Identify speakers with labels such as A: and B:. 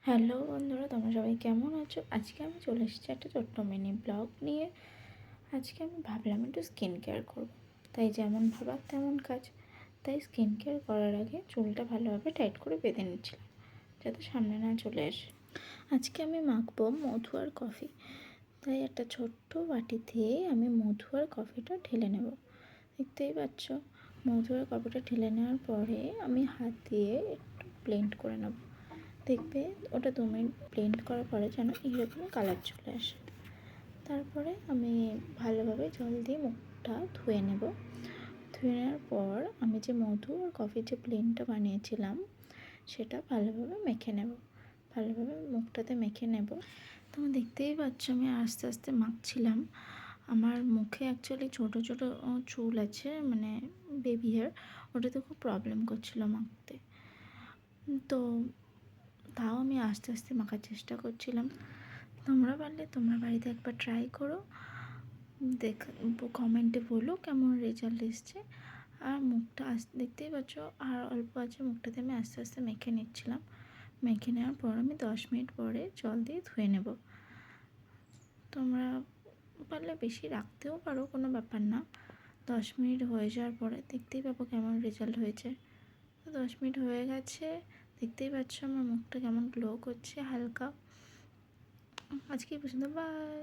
A: Hello বন্ধুরা, তোমরা সবাই কেমন আছো? আজকে আমি চলে এসেছি একটা ছোট্ট মিনি ব্লগ নিয়ে। আজকে আমি ভাবলাম একটু স্কিন কেয়ার করবো, তাই যেমন ভাবা তেমন কাজ। তাই স্কিন কেয়ার করার আগে চুলটা ভালোভাবে টাইট করে বেঁধে নিচ্ছিলাম, যাতে সামনে না চলে আসে। আজকে আমি মাখবো মধু আর কফি, তাই একটা ছোট্ট বাটিতে আমি মধু আর কফিটা ঢেলে নেব। দেখতেই পাচ্ছ, মধু আর কফিটা ঢেলে নেওয়ার পরে আমি হাত দিয়ে একটু ব্লেন্ড করে নেব। দেখবে ওটা 2 মিনিট ব্লেন্ড করার পরে যেন এইরকম কালার চলে আসে। তারপরে আমি ভালোভাবে জল দিয়ে মুখটা ধুয়ে নেব। ধুয়ে নেওয়ার পর আমি যে মধু আর কফির যে ব্লেন্ডটা বানিয়েছিলাম সেটা ভালোভাবে মেখে নেব। ভালোভাবে মুখটাতে মেখে নেব। তোমরা দেখতেই পাচ্ছ আমি আস্তে আস্তে মাখছিলাম। আমার মুখে অ্যাকচুয়ালি ছোটো ছোটো চুল আছে, মানে বেবি হেয়ার, ওটাতে খুব প্রবলেম করছিলো মাখতে। তো তাও আমি আস্তে আস্তে মাখার চেষ্টা করছিলাম। তোমরা পারলে তোমরা বাড়িতে একবার ট্রাই করো, কমেন্টে বলো কেমন রেজাল্ট এসছে। আর মুখটা দেখতেই পাচ্ছ আর অল্প আছে, মুখটাতে আমি আস্তে আস্তে মেখে নিচ্ছিলাম। মেখে নেওয়ার পর আমি 10 মিনিট পরে জল দিয়ে ধুয়ে নেব। তোমরা পারলে বেশি রাখতেও পারো, কোনো ব্যাপার না। 10 মিনিট হয়ে যাওয়ার পরে দেখতেই পাবো কেমন রেজাল্ট হয়েছে। তো 10 মিনিট হয়ে গেছে, দেখতেই পাচ্ছ আমার মুখটা কেমন গ্লো করছে হালকা। আজকে এই পর্যন্ত, বাই।